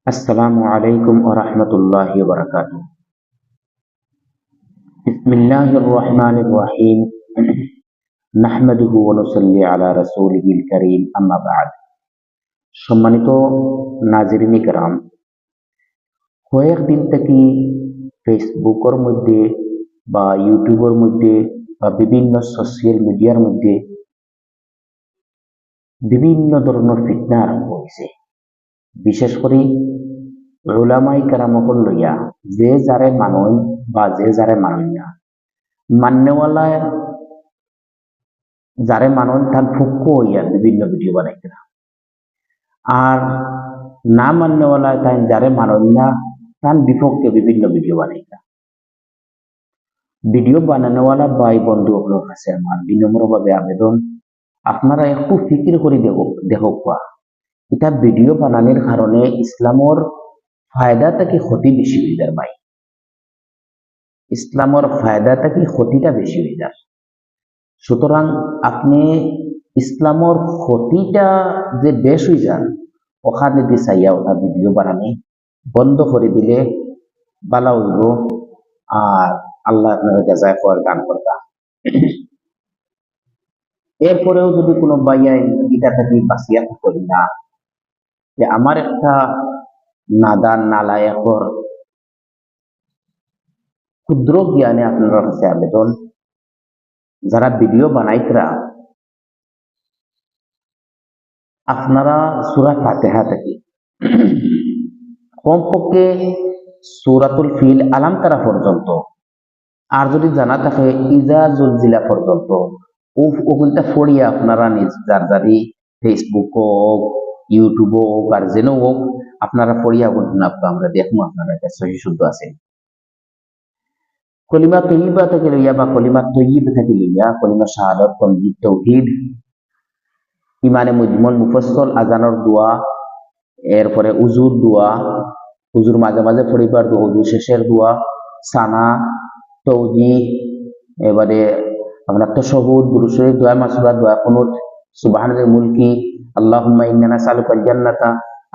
আসসালামু আলাইকুম ওয়া রাহমাতুল্লাহি ওয়া বারাকাতুহু। বিসমিল্লাহির রহমানির রহিম। নাহমাদুহু ওয়া নুসাল্লি আলা রাসূলিহিল কারীম, আম্মা বা'দ। সম্মানিত নাজিরিন কিরাম, কয়েকদিন থেকে ফেসবুকের মধ্যে বা ইউটিউবের মধ্যে বা বিভিন্ন সোশ্যাল মিডিয়ার মধ্যে বিভিন্ন ধরনের ফিতনা আরম্ভ হয়েছে। বিশেষ করে উলামায়ে কেরামকে লইয়া যে যারে মানুন বা যে যারে মানুন না, মান্যওয়ালা যারে মানুন তার পক্ষ হইয়া বিভিন্ন ভিডিও বানাইতে না, আর না মান্যওয়ালা তাই যারে মানুন না তার বিপক্ষে বিভিন্ন ভিডিও বানাইতে। ভিডিও বানানোওয়ালা ভাই বন্ধু হলোর কাছে আমার বিনম্রভাবে আবেদন, আপনারা একটু ফিকির করে দেখো এটা ভিডিও বানানোর কারণে ইসলামর ফায়দা থেকে ক্ষতি বেশি হয়ে যায় ভাই। ইসলামর ফায়দা থেকে ক্ষতিটা বেশি হয়ে যায়। সুতরাং আপনি ইসলামর ক্ষতিটা যে বেশ হয়ে যান ওখানে দিয়ে চাইয়া ওটা ভিডিও বানানি বন্ধ করে দিলে বালা হইব, আর আল্লাহ আপনার জাযায় কর দান করবা। এরপরেও যদি কোনো ভাইয়াই এটা থেকে বাঁচিয়া করি না, যে আমার একটা নাদান নালায়কর ক্ষুদ্র জ্ঞানে আপনার কাছে আবেদন, যারা ভিডিও বানাইতরা আপনারা সূরা ফাতিহা থেকে কমপক্ষে সূরাতুল ফিল আলাম তারা পর্যন্ত, আর যদি জানা থাকে ইজা জুলজিলা পর্যন্ত, ওগুনটা পড়িয়া আপনারা নিজ যার যারি ফেসবুক হোক ইউটিউব হোক আর যেন হোক আপনারা পড়িয়া ওগুন আমরা দেখবো আপনারা এটা সহি শুদ্ধ আছে। কলিমা তৈয়বা থেকে লইয়া বা কলিমা তৈয়ব থেকে লইয়া কলিমা শাহাদাত, তামজিদ, তাওহীদ, ইমানে মুজমল, মুফাসসল, আজানের দোয়া, এরপরে উজুর দোয়া, উজুর মাঝে মাঝে পড়িবার দোয়া, উজু শেষের দোয়া, সানা, তৌজিহ, এবারে আপনার তাশাহুদ, দুরূদ শরীফ, দোয়া মাসুরা, দোয়া কুনুত, সুবহানাল মুলকি, আল্লাহুম্মা ইন্না নাসআলুকাল জান্নাতা,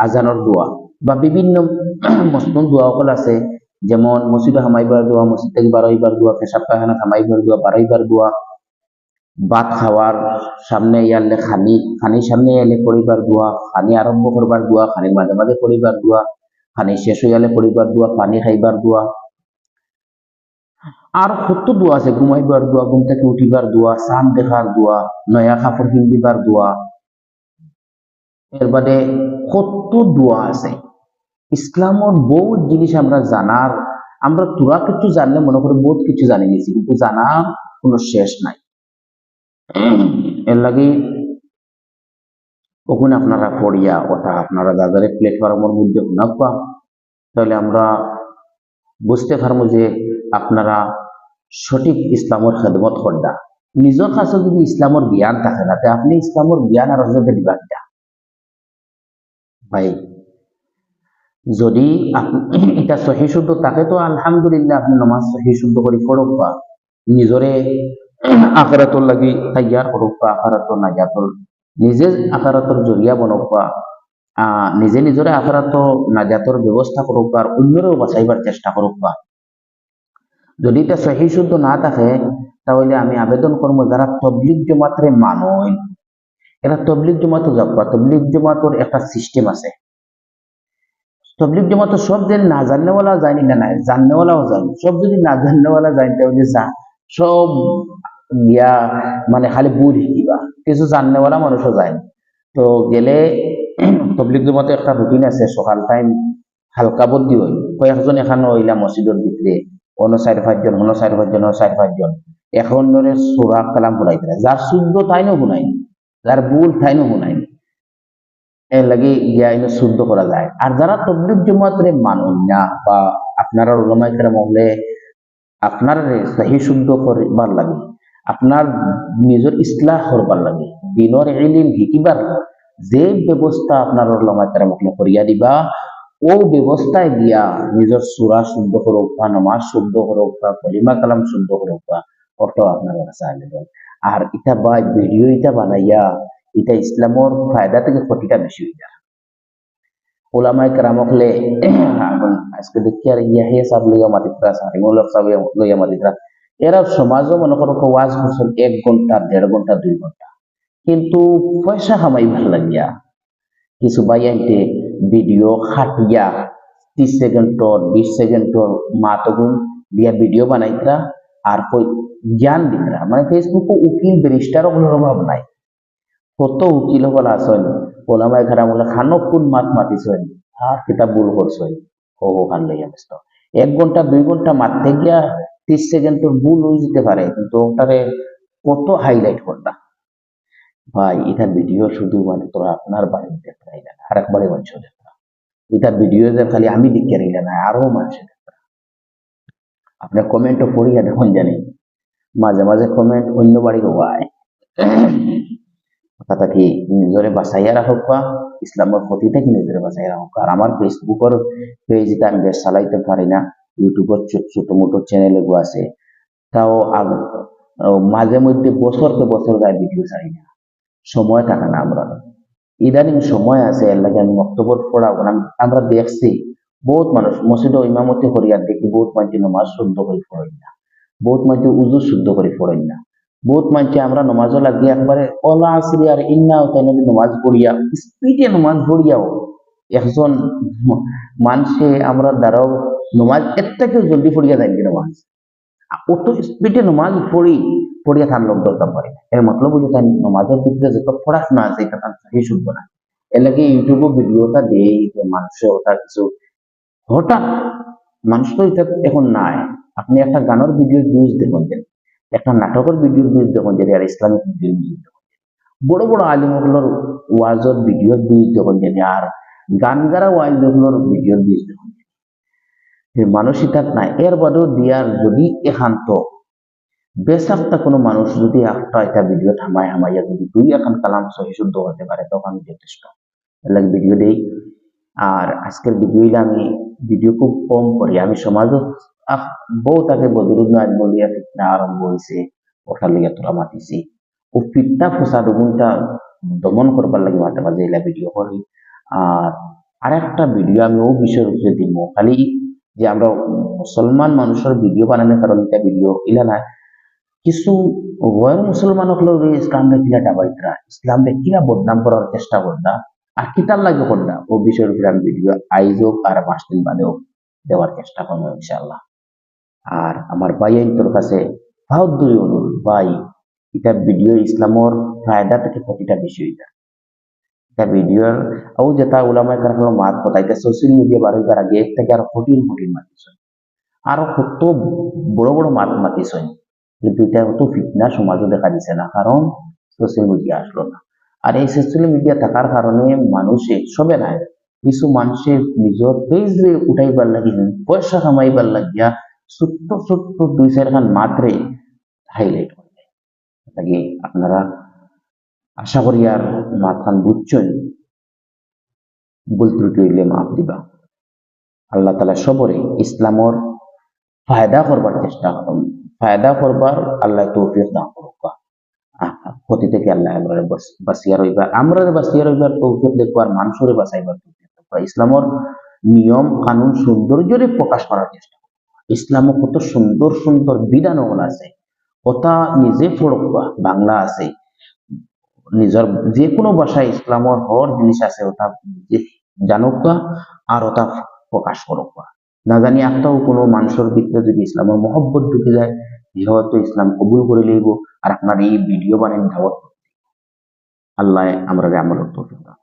আজানের দোয়া বা বিভিন্ন মসনুন দোয়া সকল আছে, যেমন মসজিদে হামাইবার দোয়া, মসজিদ থেকে বারোইবার দোয়া, পেশাব পায়খানা থামাইবার দোয়া, বারোইবার দোয়া, ভাত খাওয়ার সামনে ইয়ালে খানির সামনে এলে পড়িবার দোয়া, খানি আরম্ভ করবার দোয়া, খানির মাঝে মাঝে পড়িবার দোয়া, খানি শেষ হইয়ালে পড়িবার দোয়া, পানি খাইবার দোয়া, আর কত দোয়া আছে, ঘুমাইবার দোয়া, ঘুম থেকে উঠিবার দোয়া, চাঁদ দেখার দোয়া, নয়া কাপড় পিন্ধিবার দোয়া, এর বাদে কত দোয়া আছে। ইসলামর বহুত জিনিস আমরা জানার, আমরা তোরা কিছু জানলে মনে করি বহুত কিছু জানি নিয়েছি, কিন্তু জানার কোনো শেষ নাই। এর লাগে ওখানে আপনারা পড়িয়া ওটা আপনারা যাদের প্ল্যাটফর্মের মধ্যে শোনাবা, তাহলে আমরা বুঝতে পারবো যে আপনারা সঠিক ইসলামের খেদমত করডা। নিজের কাছে যদি ইসলামের জ্ঞান থাকে না, আপনি ইসলামের জ্ঞান আর অর্জন দিবা ভাই। যদি এটা সহি শুদ্ধ থাকে তো আলহামদুলিল্লাহ, আপনি নামাজ সহি শুদ্ধ করে পড়ক বা নিজরে আখিরাতুর লাগি তৈয়ার করুক বা আখিরাতুর নাজাতুল নিজে আখিরাতুর জরিয়া বনক বা নিজে নিজরে আখিরাত নাজাতুর ব্যবস্থা করুক বা অন্যরেও বাঁচাইবার চেষ্টা করুক বা। যদি এটা সহি শুদ্ধ না থাকে তাহলে আমি আবেদন করবো, যারা তবলিগ জমাতের মানুষ এরা তবলিগ জমাতে যাবা। তবলিগ জমাতের একটা সিস্টেম আছে। তবলিগ জমাত সব যে না জাননেওয়ালা যায়নি না নাই, জাননেওয়ালাও যায়। সব যদি না জাননেওয়ালা যায় তাহলে যা সব ইয়া মানে খালি বুঝ শিকিবা, কিছু জাননেওয়ালা মানুষও যায়। তো গেলে তবলিগ জমাতে একটা রুটিন আছে, সকাল টাইম হালকা বদলি হয়, কয়েকজন এখানে হইলা মসজিদের ভিতরে, অন্য 4-5 জন, অন্য 4-5 জন, 4-5 জন এখন ধরে সূরা কালাম পড়াইতে, যার শুদ্ধ তাইনও শুনাই, যার ভুল তাইনও শুনাই, এর লাগে ইয়া ইনো শুদ্ধ করা যায়। আর যারা তবলিগ জমাতের মানুষ না বা আপনারা উলামায়ে কেরাম হলে আপনার সহি শুদ্ধ করবার লাগে, আপনার নিজের ইসলাহ করবার লাগে, দিনের ইলম শিকিবার যে ব্যবস্থা আপনার উলামায়ে কেরাম করিয়া দিবা, ও ব্যবস্থায় গিয়া নিজের সূরা শুদ্ধ করুক বা নামাজ শুদ্ধ করুক বা কলিমা কালাম শুদ্ধ করুক বা অত আপনার কাছে আবেদন। আর এটা বা ভিডিও এটা বানাইয়া এটা ইসলামের ফায়দা থেকে ক্ষতিটা বেশি হয়ে যায়। ওলামায়ে কেরাম হলে এখন আজকে দেখি আর ইয়াহিয়া সাহেব লইয়া মাতিত্রা সারিমুল হক সাহেব লইয়া মাতিত্রা এরা সমাজও মনে করো ওয়াজ করছেন 1 ঘন্টা 1.5 ঘন্টা 2 ঘন্টা কিন্তু পয়সা কামাই ভাল লাগিয়া কিছু বাইয়াইতে ভিডিও খাটিয়া 30 সেকেন্ডর 20 সেকেন্ডর মাতগুন দিয়া ভিডিও বানাইতরা আর কই জ্ঞান দিতরা মানে ফেসবুক উকিল ব্যারিস্টারও কোনো অভাব নাই কত উকিল হল আসেন ওলামায়ে কেরাম হলে খানকুন মাত মাতিছেন আর কিতাব ভুল করছেন ও খান লইয়া ব্যস্ত 1 ঘন্টা 2 ঘন্টা মারতে গিয়া 30 সেকেন্ডের ভুল হয়ে যেতে পারে কিন্তু ওটারে কত হাইলাইট করবা ভাই এটা ভিডিও শুধু মানে তোরা আপনার বাড়িতে দেখতে না আর একবারে মানুষ দেখতে এটা ভিডিও যে খালি আমি দেখতে রইলে না আরো মানুষ দেখতে আপনার কমেন্টও পড়িয়া দেখুন জানি মাঝে মাঝে কমেন্ট অন্য বাড়ি হওয়ায় কথা কি নিজরে বাঁচাইয়া রাখক বা ইসলামের প্রতিটা কি নিজরে বাঁচাইয়া রাখক আর আমার ফেসবুকের পেজটা আমি বেশ চালাইতে পারি না ইউটিউবের ছোট মোটো চ্যানেল এগুলো আছে তাও মাঝে মধ্যে বছরকে বছর যায় ভিডিও ছাড়ি না সময় থাকে না আমরা ইদানিং সময় আছে এর লাগে আমি বক্তব্য পড়াবো না আমরা দেখছি বহুত মানুষ মসজিদে ইমামতি করিয়া দেখি বহুত মানুষ নামাজ শুদ্ধ করে পড়েন না বহুত মানুষ উজু শুদ্ধ করে পড়েন না বহুত মানুষ আমরা নমাজও লাগিয়ে একবারে ওলা আসরি আর ইন্না তাই নমাজ পড়িয়া স্পিডে নমাজ পড়িয়াও একজন মানুষে আমরা দ্বারাও নমাজ এর থেকেও জলদি পড়িয়া যায় নমাজ অত স্পিডে নমাজ পড়িয়া থান লোক দরকার পারে না এর মতলব হচ্ছে তাই নমাজের ভিতরে যত পড়াশোনা আছে এটা তার সহি শুনবো না এর লাগে ইউটিউবে ভিডিওটা দেই যে মানুষের ওটা কিছু হঠাৎ মানুষ তো এটা এখন নাই আপনি একটা গানের ভিডিও ভিউজ দেখুন যে একটা নাটকের ভিডিও ভিউজ দেখুন যে আর ইসলামিক ভিডিও ভিউজ দেখুন বড় বড় আলিমগুলোর ওয়াজের ভিডিও ভিউজ দেখুন যে আর গান গারা ওয়াজগুলোর ভিডিও ভিউজ দেখুন মানুষ এটা নাই এর বাদেও দিয়ার যদি একান্ত বেসাক্তা কোনো মানুষ যদি একটা এটা ভিডিও থামাই হামাইয়া যদি 2 কালাম সহি শুদ্ধ হতে পারে তখন যথেষ্ট এর লাগে ভিডিও দেই আর আজকের ভিডিওটা আমি ভিডিও খুব কম করি আমি সমাজও বহুত আগে বদরুদ নাজ বলিয়া ফিতনা আরম্ভ হয়েছে ওঠার লিগে তোরা মাতিছি ও ফিতনা ফসাদ ওগুনটা দমন করবার লাগে মাঝে মাঝে এলা ভিডিও করি আর আরেকটা ভিডিও আমি ও বিষয়ের উপরে দিব খালি যে আমরা মুসলমান মানুষের ভিডিও বানানোর কারণে এটা ভিডিও ইলা না কিছু গয়ের মুসলমান হলো ইসলামে কিলা ডাবাইতরা ইসলামে কিলা বদনাম করার চেষ্টা করদা আর কিতার লাগে করদা ও বিষয়ের উপরে আমি ভিডিও আইজও আর 5 দিন বাদেও দেওয়ার চেষ্টা করবো ইনশাআল্লাহ আর আমার ভাই তোর কাছে বহুত দূরে অনুরোধ ভাই এটা ভিডিও ইসলামর ফায়দা থেকে প্রতিটা বিষয় এটা ভিডিওর ও যেটা উলামায়ে কেরাম মাত কথা এটা সোশ্যাল মিডিয়া বার হইবার আগে এর থেকে আরো কঠিন মাতিস আরো কত বড় বড় মাত মাতিস কিন্তু এটা অত ফিতনা সমাজও দেখা দিছে না কারণ সোশ্যাল মিডিয়া আসলো না আর এই সোশ্যাল মিডিয়া থাকার কারণে মানুষে সবে নাই কিছু মানুষের নিজের পেজে উঠাইবার লাগিয়ে পয়সা কামাইবার লাগিয়া ছোট্ট ছোট্ট 2-4 খান মাত্রে হাইলাইট করবে লাগে আপনারা আশা করি আর মাথান বুঝছেন ভুল ত্রুটি হইলে মাফ দিবা আল্লাহ তাআলা সবরে ইসলামর ফায়দা করবার চেষ্টা করুন ফায়দা করবার আল্লাহ তৌফিক দান করুক ক্ষতি থেকে আল্লাহ আমরা বাঁচিয়া রইবা আমরা বাঁচিয়া রইবার তৌফিক দেখবো আর মানুষের বাঁচাইবার তৌফিক দেখবো ইসলামর নিয়ম কানুন সৌন্দর্যরে প্রকাশ করার চেষ্টা ইসলামও কত সুন্দর সুন্দর বিধান আছে কথা নিজে পড়বা বাংলা আছে নিজের যে কোনো ভাষায় ইসলামর হর জিনিস আছে ওটা জানুক আর ওটা প্রকাশ করুক না জানি একটাও কোনো মানুষের ভিতরে যদি ইসলামের মহব্বত ঢুকে যায় হয়তো ইসলাম কবুল করে লইব আর আপনার এই ভিডিও বানান দাওয়াত আল্লাহ আমরা আমল তৌফিক দান